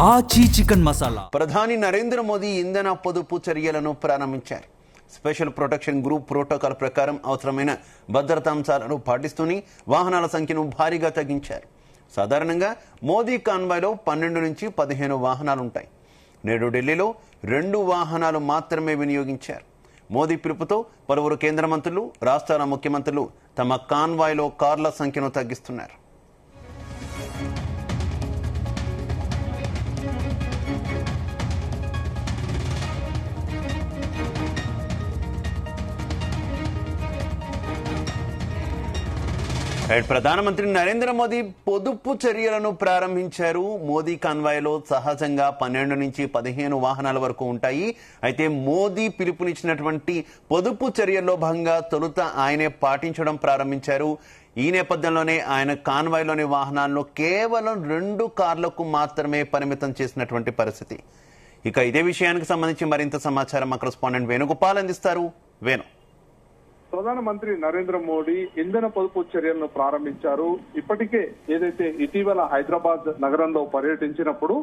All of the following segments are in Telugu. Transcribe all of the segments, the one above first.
ఆచి చికెన్ మసాలా. ప్రధాని నరేంద్ర మోదీ ఇంధన పొదుపు చర్యలను ప్రారంభించారు. స్పెషల్ ప్రొటెక్షన్ గ్రూప్ ప్రోటోకాల్ ప్రకారం అవసరమైన భద్రతాంశాలను పాటిస్తూనే వాహనాల సంఖ్యను భారీగా తగ్గించారు. సాధారణంగా మోదీ కాన్వాయ్లో 12 నుంచి 15 వాహనాలుంటాయి. నేడు ఢిల్లీలో 2 వాహనాలు మాత్రమే వినియోగించారు. మోదీ పిలుపుతో పలువురు కేంద్ర మంత్రులు, రాష్ట్రాల ముఖ్యమంత్రులు తమ కాన్వాయ్లో కార్ల సంఖ్యను తగ్గిస్తున్నారు. ప్రధానమంత్రి నరేంద్ర మోదీ పొదుపు చర్యలను ప్రారంభించారు. మోదీ కాన్వాయ్లో సహజంగా 12 నుంచి 15 వాహనాల వరకు ఉంటాయి. అయితే మోదీ పిలుపునిచ్చినటువంటి పొదుపు చర్యల్లో భాగంగా తొలుత ఆయనే పాటించడం ప్రారంభించారు. ఈ నేపథ్యంలోనే ఆయన కాన్వాయ్లోని వాహనాలను కేవలం 2 కార్లకు మాత్రమే పరిమితం చేసినటువంటి పరిస్థితి. ఇక ఇదే విషయానికి సంబంధించి మరింత సమాచారం మా కరెస్పాండెంట్ వేణుగోపాల్ అందిస్తారు. వేణు, ప్రధానమంత్రి నరేంద్ర మోడీ ఇంధన పొదుపు చర్యలను ప్రారంభించారు. ఇప్పటికే ఏదైతే ఇటీవల హైదరాబాద్ నగరంలో పర్యటించినప్పుడు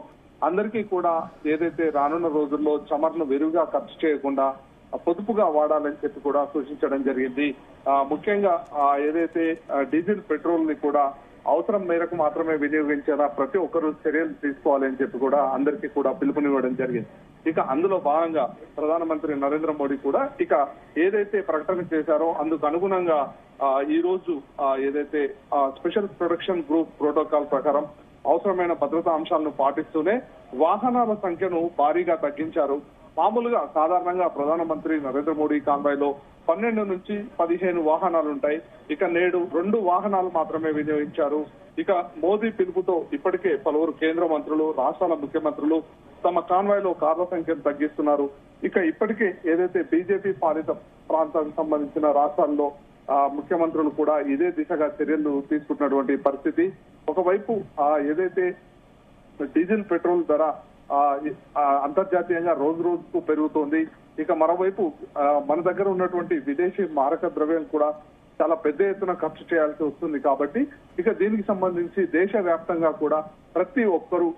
అందరికీ కూడా ఏదైతే రానున్న రోజుల్లో చమర్ను విరివిగా ఖర్చు చేయకుండా పొదుపుగా వాడాలని చెప్పి కూడా సూచించడం జరిగింది. ముఖ్యంగా ఏదైతే డీజిల్, పెట్రోల్ ని కూడా అవసరం మేరకు మాత్రమే వినియోగించేలా ప్రతి ఒక్కరూ చర్యలు తీసుకోవాలని చెప్పి కూడా అందరికీ కూడా పిలుపునివ్వడం జరిగింది. ఇక అందులో భాగంగా ప్రధానమంత్రి నరేంద్ర మోడీ కూడా ఇక ఏదైతే ప్రకటన చేశారో అందుకు అనుగుణంగా ఈ రోజు ఏదైతే స్పెషల్ ప్రొటెక్షన్ గ్రూప్ ప్రోటోకాల్ ప్రకారం అవసరమైన భద్రతా అంశాలను పాటిస్తూనే వాహనాల సంఖ్యను భారీగా తగ్గించారు. మామూలుగా సాధారణంగా ప్రధానమంత్రి నరేంద్ర మోడీ కాన్వాయ్లో 12 నుంచి 15 వాహనాలు ఉంటాయి. ఇక నేడు 2 వాహనాలు మాత్రమే వినియోగించారు. ఇక మోదీ పిలుపుతో ఇప్పటికే పలువురు కేంద్ర మంత్రులు, రాష్ట్రాల ముఖ్యమంత్రులు తమ కాన్వాయ్లో కార్ల సంఖ్యను తగ్గిస్తున్నారు. ఇక ఇప్పటికే ఏదైతే బీజేపీ పాలిత ప్రాంతానికి సంబంధించిన రాష్ట్రాల్లో ముఖ్యమంత్రులు కూడా ఇదే దిశగా చర్యలు తీసుకుంటున్నటువంటి పరిస్థితి. ఒకవైపు ఏదైతే డీజిల్, పెట్రోల్ ధర అంతర్జాతీయంగా రోజు రోజుకు పెరుగుతోంది. ఇక మరోవైపు మన దగ్గర ఉన్నటువంటి విదేశీ మారక ద్రవ్యం కూడా చాలా పెద్ద ఎత్తున ఖర్చు చేయాల్సి వస్తుంది. కాబట్టి ఇక దీనికి సంబంధించి దేశవ్యాప్తంగా కూడా ప్రతి ఒక్కరూ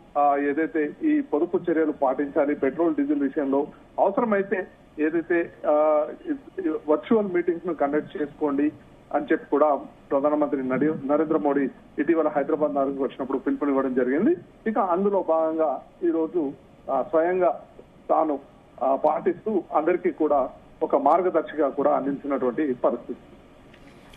ఏదైతే ఈ పొదుపు చర్యలు పాటించాలి. పెట్రోల్, డీజిల్ విషయంలో అవసరమైతే ఏదైతే వర్చువల్ మీటింగ్స్ ను కండక్ట్ చేసుకోండి అని చెప్పి కూడా ప్రధానమంత్రి నరేంద్ర మోడీ ఇటీవల హైదరాబాద్ నగరకు వచ్చినప్పుడు పిలుపునివ్వడం జరిగింది. ఇక అందులో భాగంగా ఈ రోజు స్వయంగా తాను పాటిస్తూ అందరికీ కూడా ఒక మార్గదర్శిగా కూడా అందించినటువంటి పరిస్థితి.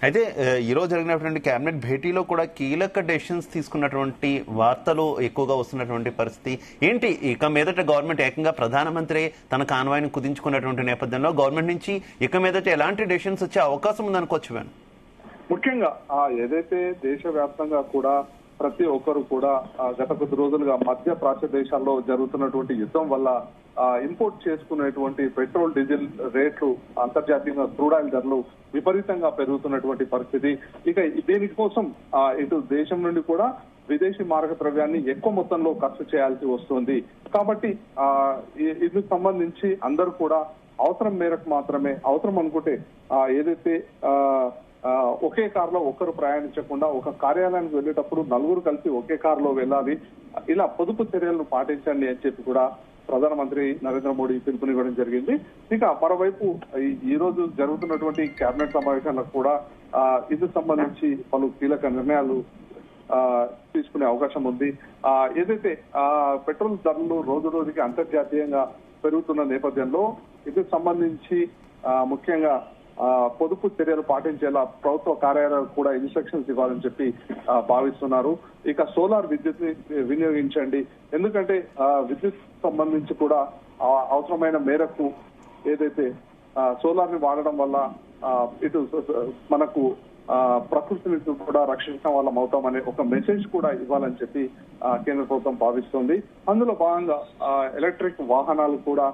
అయితే ఈరోజు జరిగినటువంటి కేబినెట్ భేటీలో కూడా కీలక డెసిషన్స్ తీసుకున్నటువంటి వార్తలు ఎక్కువగా వస్తున్నటువంటి పరిస్థితి ఏంటి? ఇక మీదట గవర్నమెంట్ ఏకంగా ప్రధానమంత్రి తన కాన్వాయ్ని కుదించుకున్నటువంటి నేపథ్యంలో గవర్నమెంట్ నుంచి ఇక మీదట ఎలాంటి డెసిషన్స్ వచ్చే అవకాశం ఉందనుకోవచ్చు? ముఖ్యంగా ఏదైతే దేశవ్యాప్తంగా కూడా ప్రతి ఒక్కరు కూడా గత కొద్ది రోజులుగా మధ్య ప్రాచ్య దేశాల్లో జరుగుతున్నటువంటి యుద్ధం వల్ల ఇంపోర్ట్ చేసుకునేటువంటి పెట్రోల్, డీజిల్ రేట్లు, అంతర్జాతీయంగా క్రూడ్ ఆయిల్ ధరలు విపరీతంగా పెరుగుతున్నటువంటి పరిస్థితి. ఇక దీనికోసం ఇటు దేశం నుండి కూడా విదేశీ మారక ద్రవ్యాన్ని ఎక్కువ మొత్తంలో ఖర్చు చేయాల్సి వస్తుంది. కాబట్టి ఇందుకు సంబంధించి అందరూ కూడా అవసరం మేరకు మాత్రమే, అవసరం అనుకుంటే ఏదైతే ఒకే కారులో ఒక్కరు ప్రయాణించకుండా ఒక కార్యాలయానికి వెళ్ళేటప్పుడు 4 కలిసి ఒకే కారులో వెళ్ళాలి. ఇలా పొదుపు చర్యలను పాటించండి అని చెప్పి కూడా ప్రధానమంత్రి నరేంద్ర మోడీ పిలుపునివ్వడం జరిగింది. ఇక మరోవైపు ఈ రోజు జరుగుతున్నటువంటి కేబినెట్ సమావేశాలకు కూడా ఇందుకు సంబంధించి పలు కీలక నిర్ణయాలు తీసుకునే అవకాశం ఉంది. ఏదైతే పెట్రోల్ ధరలు రోజు రోజుకి అంతర్జాతీయంగా పెరుగుతున్న నేపథ్యంలో ఇందుకు సంబంధించి ముఖ్యంగా పొదుపు చర్యలు పాటించేలా ప్రభుత్వ కార్యాలయాలు కూడా ఇన్స్ట్రక్షన్స్ ఇవ్వాలని చెప్పి భావిస్తున్నారు. ఇక సోలార్ విద్యుత్ ని వినియోగించండి, ఎందుకంటే విద్యుత్ సంబంధించి కూడా అవసరమైన మేరకు ఏదైతే సోలార్ ని వాడడం వల్ల ఇటు మనకు ప్రకృతిని కూడా రక్షించడం వల్ల అవుతామనే ఒక మెసేజ్ కూడా ఇవ్వాలని చెప్పి కేంద్ర ప్రభుత్వం భావిస్తోంది. అందులో భాగంగా ఎలక్ట్రిక్ వాహనాలు కూడా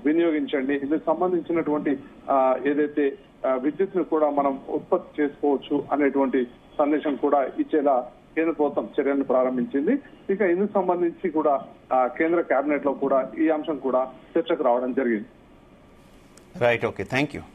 వినియోగించండి. ఇందుకు సంబంధించినటువంటి ఏదైతే విద్యుత్ ను కూడా మనం ఉత్పత్తి చేసుకోవచ్చు అనేటువంటి సందేశం కూడా ఇచ్చేలా కేంద్ర ప్రభుత్వం చర్యలను ప్రారంభించింది. ఇక ఇందుకు సంబంధించి కూడా కేంద్ర కేబినెట్ లో కూడా ఈ అంశం కూడా చర్చకు రావడం జరిగింది. Right, okay, thank you.